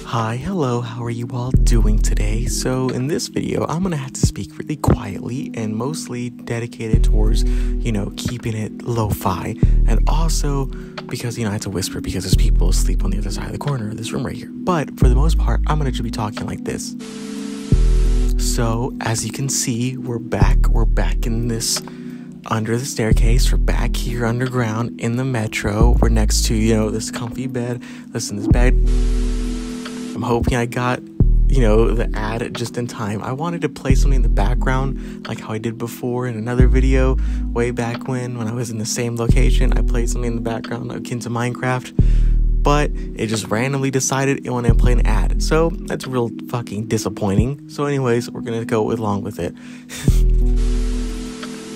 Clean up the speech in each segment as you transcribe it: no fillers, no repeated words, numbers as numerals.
Hi, hello, how are you all doing today? So in this video, I'm gonna have to speak really quietly and mostly dedicated towards, keeping it lo-fi. And also because, I have to whisper because there's people asleep on the other side of the corner of this room right here. But for the most part, I'm gonna just be talking like this. So as you can see, we're back in this under the staircase. We're back here underground in the metro. We're next to, this comfy bed. Listen, this bed, I'm hoping I got, the ad just in time. I wanted to play something in the background like how I did before in another video way back when I was in the same location. I played something in the background akin to Minecraft, but it just randomly decided it wanted to play an ad. So that's real fucking disappointing. So anyways, we're gonna go along with it.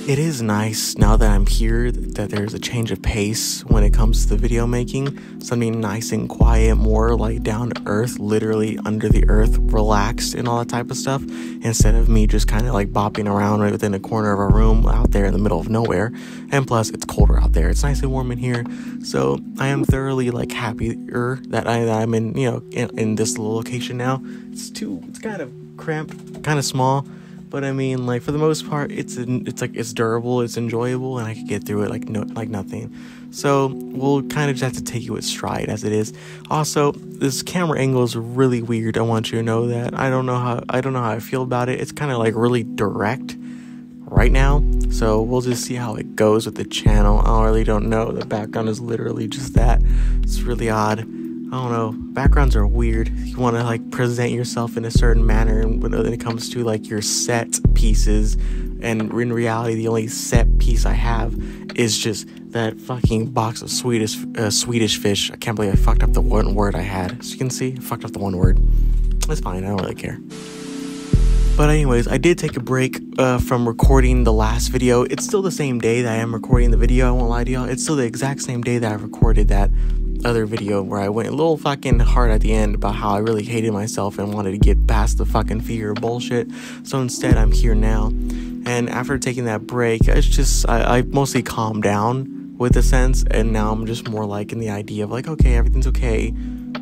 It is nice now that I'm here that there's a change of pace when it comes to the video making. Something nice and quiet, more like down to earth, literally under the earth, relaxed and all that type of stuff, instead of me just kind of like bopping around right within a corner of a room out there in the middle of nowhere. And plus it's colder out there. It's nice and warm in here. So I am thoroughly like happier that I'm in, in this little location now. It's kind of cramped, kind of small. But I mean, like, for the most part, it's durable, it's enjoyable, and I can get through it like nothing. So we'll kind of just have to take it with stride as it is. Also, this camera angle is really weird. I want you to know that. I don't know how I feel about it. It's kind of like really direct right now. So we'll just see how it goes with the channel. I really don't know. The background is literally just that. It's really odd. I don't know, backgrounds are weird. You want to like present yourself in a certain manner, and when it comes to like your set pieces, and in reality the only set piece I have is just that fucking box of Swedish fish. I can't believe I fucked up the one word I had. As you can see, I fucked up the one word. It's fine, I don't really care. But anyways, I did take a break from recording the last video. It's still the same day that I am recording the video, I won't lie to y'all. It's still the exact same day that I recorded that other video where I went a little fucking hard at the end about how I really hated myself and wanted to get past the fucking fear bullshit. So instead, I'm here now. And after taking that break, it's just, I mostly calmed down with a sense, and now I'm just more like in the idea of like, okay, everything's okay.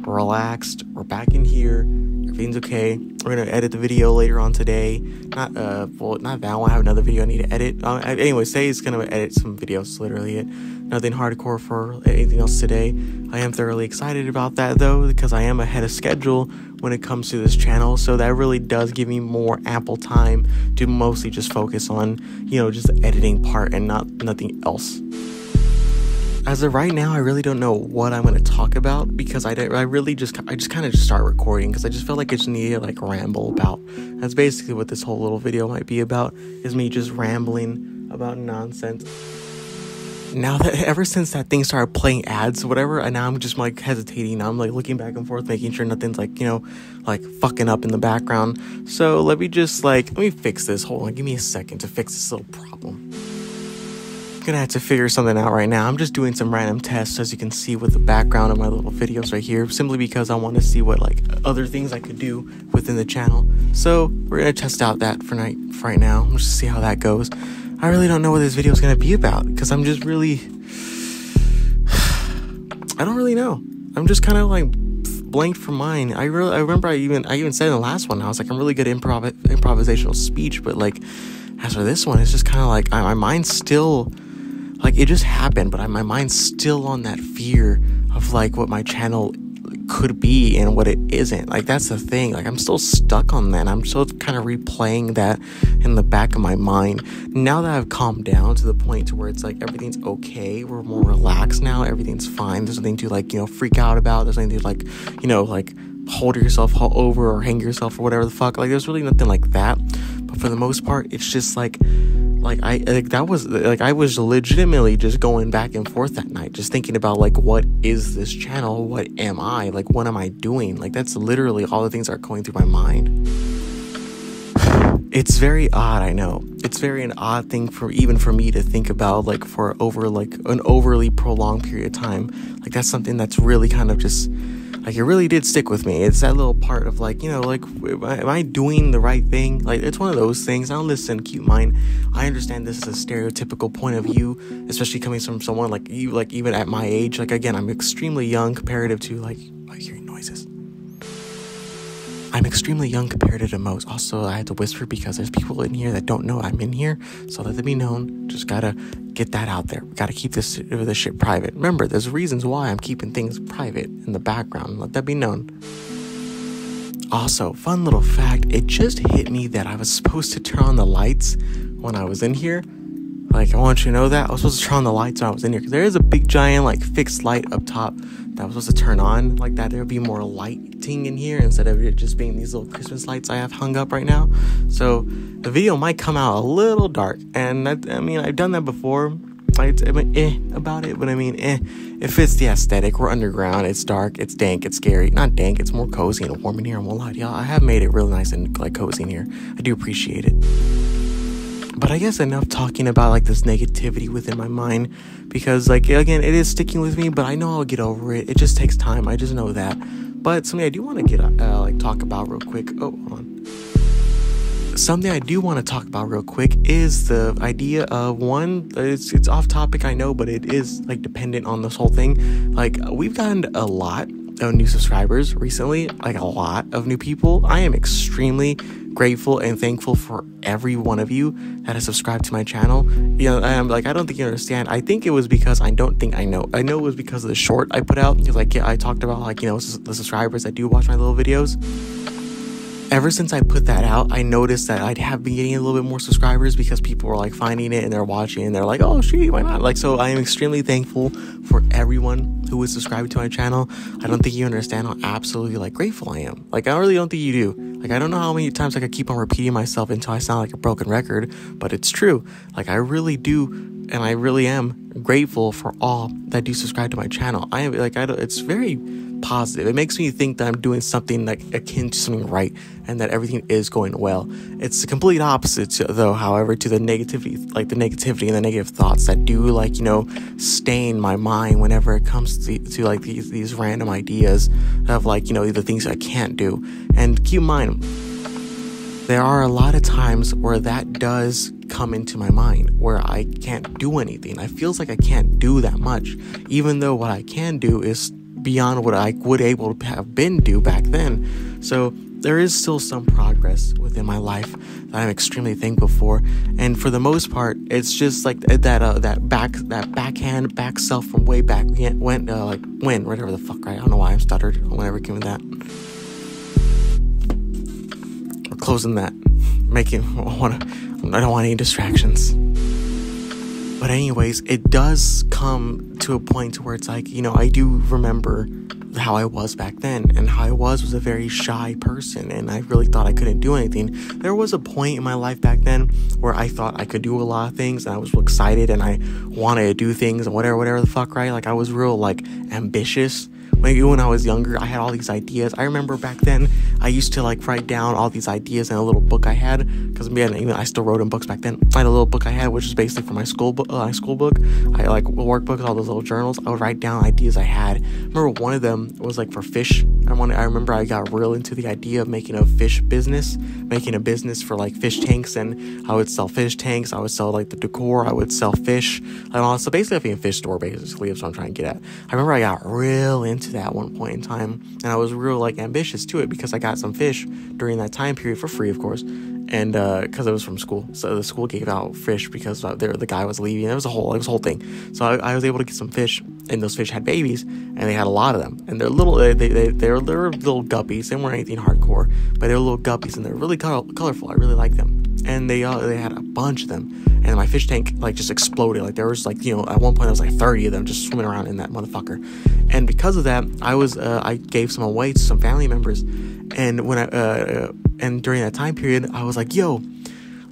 We're relaxed. We're back in here. Everything's okay. We're gonna edit the video later on today. Not that I want to have another video I need to edit. Anyway, say it's gonna edit some videos. Literally it. Nothing hardcore for anything else today. I am thoroughly excited about that though, because I am ahead of schedule when it comes to this channel. So that really does give me more ample time to mostly just focus on, just the editing part and nothing else. As of right now, I really don't know what I'm going to talk about, because I just kind of start recording because I just felt like I just needed to like ramble about. That's basically what this whole little video might be about, is me just rambling about nonsense. Now that ever since that thing started playing ads or whatever, and now I'm just like hesitating. I'm like looking back and forth, making sure nothing's like, like fucking up in the background. So let me fix this. Hold on, give me a second to fix this little problem. I'm gonna have to figure something out right now. I'm just doing some random tests, as you can see with the background of my little videos right here, simply because I want to see what like other things I could do within the channel. So we're gonna test out that for right now. Let's just see how that goes. I really don't know what this video is gonna be about, because I'm just really I don't really know. I'm just kind of like blanked for mine. I remember I even said in the last one, I was like, I'm really good at improvisational speech, but like as for this one, it's just kind of like my mind's still like, it just happened, but my mind's still on that fear of like what my channel could be and what it isn't. Like, that's the thing. Like, I'm still stuck on that. I'm still kind of replaying that in the back of my mind. Now that I've calmed down to the point to where it's like everything's okay, we're more relaxed now, everything's fine. There's nothing to like, freak out about. There's nothing to like, like hold yourself over or hang yourself or whatever the fuck. Like, there's really nothing like that. But for the most part, it's just like I was legitimately just going back and forth that night, just thinking about like, what is this channel? What am I? Like, what am I doing? Like, that's literally all the things that are going through my mind. It's very odd, I know. It's very an odd thing for me to think about, like, for over like an overly prolonged period of time. Like, that's something that's really kind of just like, it really did stick with me. It's that little part of like, you know, like, am I doing the right thing? Like, it's one of those things. Now listen, cute mind, I understand this is a stereotypical point of view, especially coming from someone like you, like even at my age. Like, again, I'm extremely young comparative to like, I'm hearing noises. I'm extremely young compared to most. Also, I had to whisper because there's people in here that don't know I'm in here. So let it be known. Just gotta get that out there. Gotta keep this shit private. Remember, there's reasons why I'm keeping things private in the background. Let that be known. Also, fun little fact. It just hit me that I was supposed to turn on the lights when I was in here. Like, I want you to know that. I was supposed to turn on the lights when I was in here. Because there is a big, giant, like, fixed light up top that I was supposed to turn on. Like that, there would be more lighting in here instead of it just being these little Christmas lights I have hung up right now. So, the video might come out a little dark. And, I mean, I've done that before. About it. But, I mean, it fits the aesthetic. We're underground. It's dark. It's dank. It's scary. Not dank. It's more cozy and warm in here. I won't lie to y'all. I have made it really nice and, like, cozy in here. I do appreciate it. But I guess enough talking about like this negativity within my mind, because like, again, it is sticking with me, but I know I'll get over it. It just takes time. I just know that. But something I do want to get like talk about real quick. Oh, hold on. Something I do want to talk about real quick is the idea of one. It's off topic, I know, but it is like dependent on this whole thing. Like, we've gotten a lot of new subscribers recently, like a lot of new people. I am extremely grateful and thankful for every one of you that has subscribed to my channel. You know, I'm like, I don't think you understand. I think it was because I know it was because of the short I put out. Like, yeah, I talked about like, you know, the subscribers that do watch my little videos. Ever since I put that out, I noticed that I have been getting a little bit more subscribers because people were like finding it and they're watching and they're like, oh shit, why not? Like, so I am extremely thankful for everyone who is subscribed to my channel. I don't think you understand how absolutely like grateful I am. Like, I really don't think you do. Like, I don't know how many times I could keep on repeating myself until I sound like a broken record, but it's true. Like, I really do, and I really am grateful for all that do subscribe to my channel. I am like, it's very positive. It makes me think that I'm doing something like akin to something right and that everything is going well. It's the complete opposite though, however, to the negativity and the negative thoughts that do, like, you know, stain my mind whenever it comes to like these random ideas of, like, you know, the things I can't do. And keep in mind, there are a lot of times where that does come into my mind, where I can't do anything. I feels like I can't do that much, even though what I can do is beyond what I would able to have been do back then. So there is still some progress within my life that I'm extremely thankful for, and for the most part, it's just like that back self from way back when whatever the fuck, right? I don't know why I'm stuttered or whatever came with that. We're closing that, I don't want any distractions. But anyways, it does come to a point where it's like, you know, I do remember how I was back then, and how I was a very shy person, and I really thought I couldn't do anything. There was a point in my life back then where I thought I could do a lot of things, and I was excited, and I wanted to do things, and whatever the fuck, right? Like, I was real, like, ambitious. Maybe when I was younger, I had all these ideas. I remember back then, I used to like write down all these ideas in a little book I had, because even I still wrote in books back then. I had a little book I had, which is basically for my school book. I like workbooks, all those little journals. I would write down ideas I had. I remember one of them was like for fish. I remember I got real into the idea of making a fish business, making a business for like fish tanks, and I would sell fish tanks. I would sell like the decor. I would sell fish, and all. So basically, a fish store. Basically, is what I'm trying to get at. I remember I got real into that at one point in time, and I was real like ambitious to it because I got some fish during that time period for free, of course, and because it was from school, so the school gave out fish because the guy was leaving. It was a whole thing. So I was able to get some fish, and those fish had babies, and they had a lot of them, and they're little they're little guppies. They weren't anything hardcore, but they're little guppies, and they're really colorful. I really like them, and they had a bunch of them, and my fish tank like just exploded. Like, there was like, you know, at one point there was like 30 of them just swimming around in that motherfucker. And because of that, I gave some away to some family members, and when and during that time period, I was like, yo,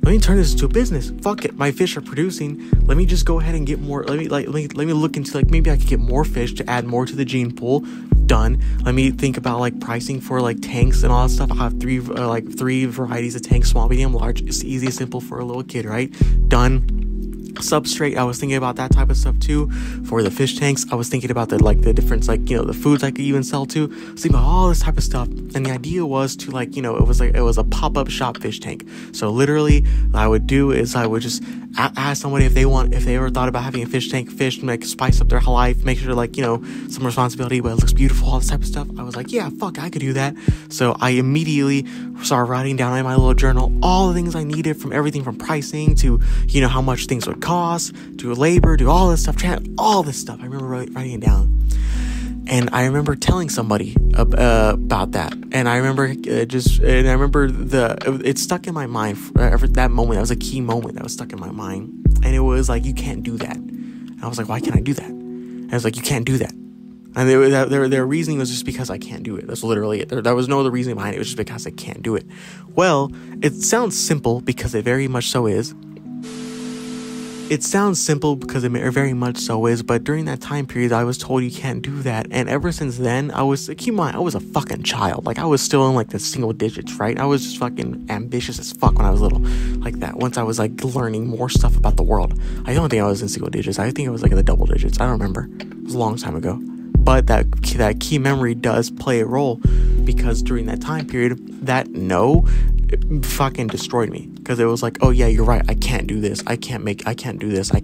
let me turn this into a business. Fuck it, my fish are producing. Let me just go ahead and get more. Let me look into like maybe I could get more fish to add more to the gene pool. Done. Let me think about like pricing for like tanks and all that stuff. I have three varieties of tanks: small, medium, large. It's easy, simple for a little kid, right? Done. Substrate, I was thinking about that type of stuff too. For the fish tanks, I was thinking about the difference, the foods I could even sell to. I was thinking about all this type of stuff, and the idea was to it was a pop-up shop fish tank. So literally, what I would do is I would just ask somebody if they ever thought about having a fish tank, like spice up their life, make sure some responsibility, but it looks beautiful, all this type of stuff. I was like, yeah, fuck, I could do that. So I immediately started writing down in my little journal all the things I needed, from everything from pricing to how much things would cost, to labor, to all this stuff, all this stuff. I remember writing it down. And I remember telling somebody about that. And I remember it stuck in my mind that moment. That was a key moment that was stuck in my mind. And it was like, you can't do that. And I was like, why can't I do that? And I was like, you can't do that. And their reasoning was just because I can't do it. That's literally it. There was no other reasoning behind it. It was just because I can't do it. Well, it sounds simple because it very much so is. It sounds simple because it very much so is, but during that time period, I was told you can't do that. And ever since then, keep in mind, I was a fucking child. Like, I was still in the single digits, right? I was just fucking ambitious as fuck when I was little, like that. Once I was learning more stuff about the world, I don't think I was in single digits. I think it was in the double digits. I don't remember. It was a long time ago. But that key memory does play a role, because during that time period, it fucking destroyed me, because it was like, oh yeah, you're right, I can't do this, I can't do this, I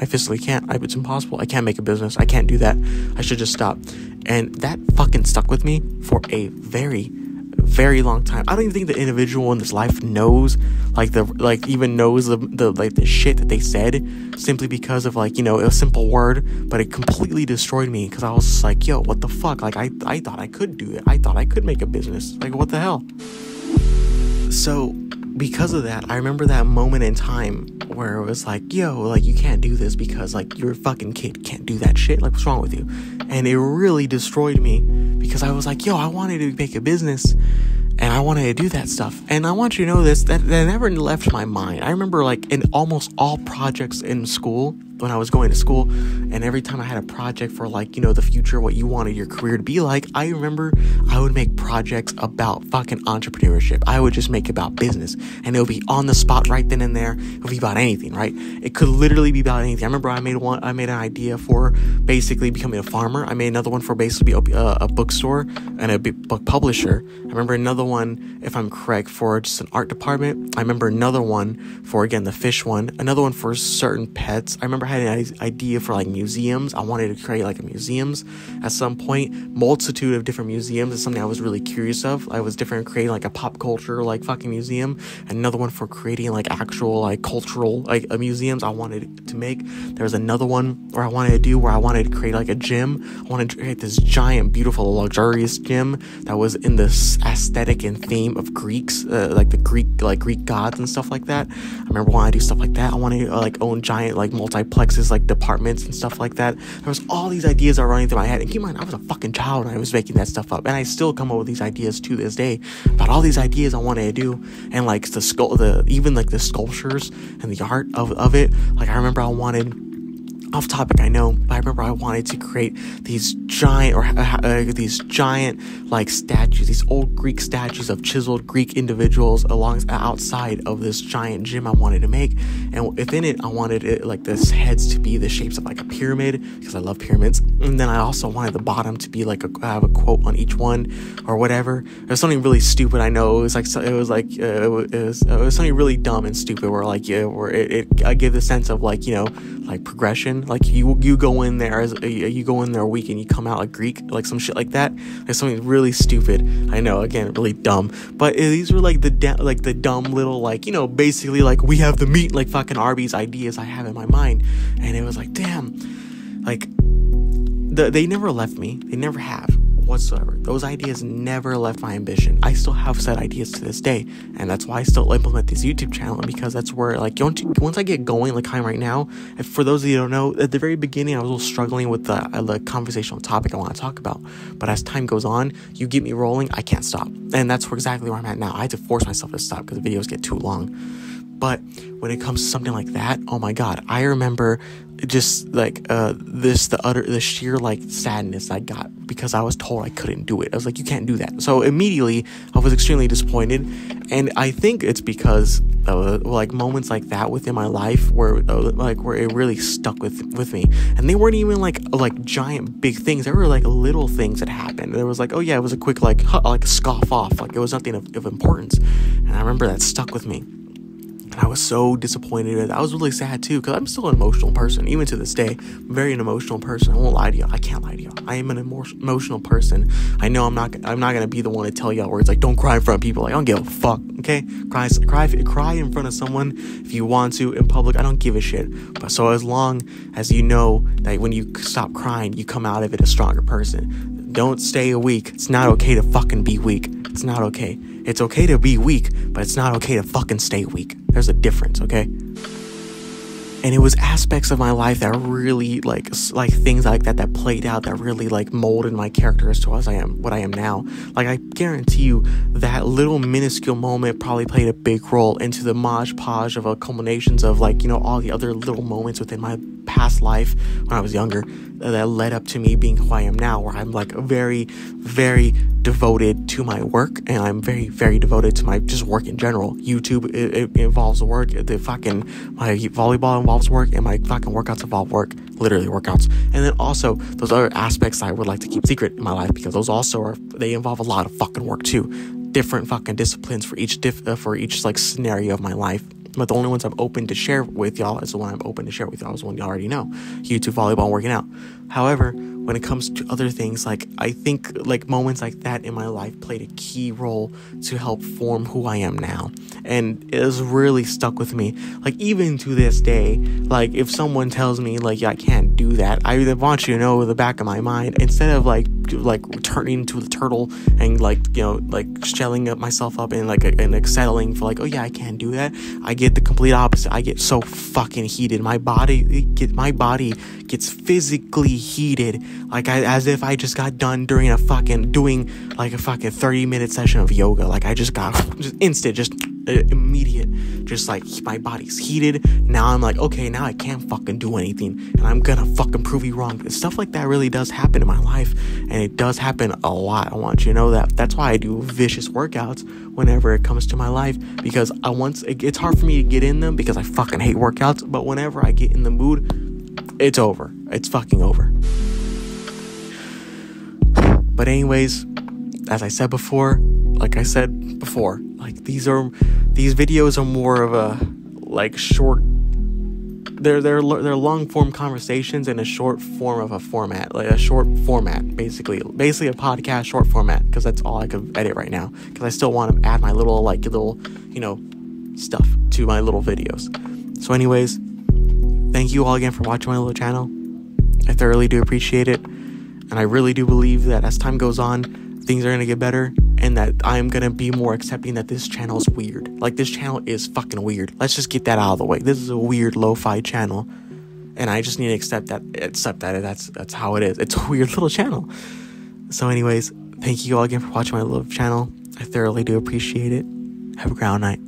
physically can't, it's impossible, I can't make a business, I can't do that, I should just stop. And that fucking stuck with me for a very, very long time. I don't even think the individual in this life knows the shit that they said, simply because of a simple word, but it completely destroyed me, because I was just like, yo, what the fuck, I thought I could do it, I thought I could make a business, what the hell. So because of that, I remember that moment in time where it was like, yo, you can't do this because you're a fucking kid, can't do that shit, what's wrong with you? And it really destroyed me, because I was like, yo, I wanted to make a business, and I wanted to do that stuff. And I want you to know this, that never left my mind. I remember in almost all projects in school, when I was going to school, and every time I had a project for the future, what you wanted your career to be like, I remember I would make projects about fucking entrepreneurship. I would just make about business, and it would be on the spot right then and there. It would be about anything, right? It could literally be about anything. I remember I made an idea for basically becoming a farmer. I made another one for basically a bookstore and a book publisher. I remember another one, if I'm correct, for just an art department. I remember another one for, again, the fish one. Another one for certain pets. I remember I had an idea for museums. I wanted to create a museums at some point. Multitude of different museums is something I was really curious of. I was different creating a pop culture fucking museum. Another one for creating actual cultural museums I wanted to make. There was another one where I wanted to create a gym. I wanted to create this giant, beautiful, luxurious gym that was in this aesthetic and theme of Greeks, the Greek gods and stuff like that. I remember wanting to do stuff like that. I wanted to own giant multiplexes, departments and stuff like that. There was all these ideas that were running through my head, and keep in mind, I was a fucking child when I was making that stuff up, and I still come up with these ideas to this day about all these ideas I wanted to do, and the sculptures and the art of it. I remember I wanted, off topic, I know, but I remember I wanted to create these giant statues, these old Greek statues of chiseled Greek individuals outside of this giant gym I wanted to make. And within it, I wanted it this heads to be the shapes of a pyramid, because I love pyramids. And then I also wanted the bottom to be have a quote on each one or whatever. It was something really stupid. I know it was something really dumb and stupid, where I give the sense of progression. You go in there a week and you come out Greek, some shit like that. It's something really stupid. I know, again, really dumb. But these were the dumb little basically we have the meat fucking Arby's ideas I have in my mind. And it was damn, they never left me. They never have whatsoever. Those ideas never left my ambition. I still have said ideas to this day, and that's why I still implement this YouTube channel, because that's where once I get going I'm right now. If, for those of you who don't know, at the very beginning I was a little struggling with the conversational topic I want to talk about, but as time goes on, you get me rolling, I can't stop, and that's exactly where I'm at now. I had to force myself to stop because the videos get too long. But when it comes to something like that, oh my God, I remember just like the sheer like sadness I got because I was told I couldn't do it. I was like, you can't do that. So immediately I was extremely disappointed, and I think it's because like moments like that within my life where it really stuck with me. And they weren't even like giant big things. They were like little things that happened. There was like, oh yeah, it was a quick like scoff off, like it was nothing of importance. And I remember that stuck with me. And I was so disappointed. I was really sad too, because I'm still an emotional person. Even to this day, I'm very an emotional person. I won't lie to you. I can't lie to you. I am an emotional person. I know I'm not gonna be the one to tell y'all where it's like, don't cry in front of people. Like, I don't give a fuck. Okay, cry in front of someone if you want to in public. I don't give a shit. But so as long as you know that when you stop crying, you come out of it a stronger person. Don't stay weak. It's not okay to fucking be weak. It's not okay. It's okay to be weak, but it's not okay to fucking stay weak. There's a difference, okay? And it was aspects of my life that really like things like that played out, that really like molded my character as to what I am now. Like, I guarantee you that little minuscule moment probably played a big role into the modge podge of culminations of like, you know, all the other little moments within my past life when I was younger that led up to me being who I am now, where I'm like very, very devoted to my work, and I'm very, very devoted to my just work in general. YouTube, it involves work. My volleyball involves work, and my fucking workouts involve work, literally workouts. And then also those other aspects I would like to keep secret in my life, because those also they involve a lot of fucking work too. Different fucking disciplines for each like scenario of my life. But the only ones I'm open to share with y'all is the one I'm open to share with y'all is the one you already know. YouTube, volleyball, and working out. However, when it comes to other things, like, I think like moments like that in my life played a key role to help form who I am now. And it has really stuck with me. Like, even to this day, like, if someone tells me like, yeah, I can't do that, I want you to know in the back of my mind, instead of like turning into the turtle and like, you know, like shelling up myself up and like settling for like, oh yeah, I can't do that, I get the complete opposite. I get so fucking heated. My body gets physically heated, like as if I just got done doing a fucking 30-minute session of yoga. Like, I just got immediate, just like my body's heated. Now I'm like, okay, now I can't fucking do anything, and I'm gonna fucking prove you wrong. And stuff like that really does happen in my life, and it does happen a lot. I want you to know that. That's why I do vicious workouts whenever it comes to my life, because it's hard for me to get in them because I fucking hate workouts. But whenever I get in the mood, it's over. It's fucking over. But anyways, as I said before, like these videos are more of a like short. They're long form conversations in a short form of a format, like a short format, basically a podcast short format, because that's all I could edit right now, because I still want to add my little stuff to my little videos. So anyways, thank you all again for watching my little channel. I thoroughly do appreciate it, and I really do believe that as time goes on, things are gonna get better, and that I'm gonna be more accepting that this channel is weird. Like, this channel is fucking weird. Let's just get that out of the way. This is a weird lo-fi channel, and I just need to accept that that's how it is. It's a weird little channel. So anyways, thank you all again for watching my little channel. I thoroughly do appreciate it. Have a great night.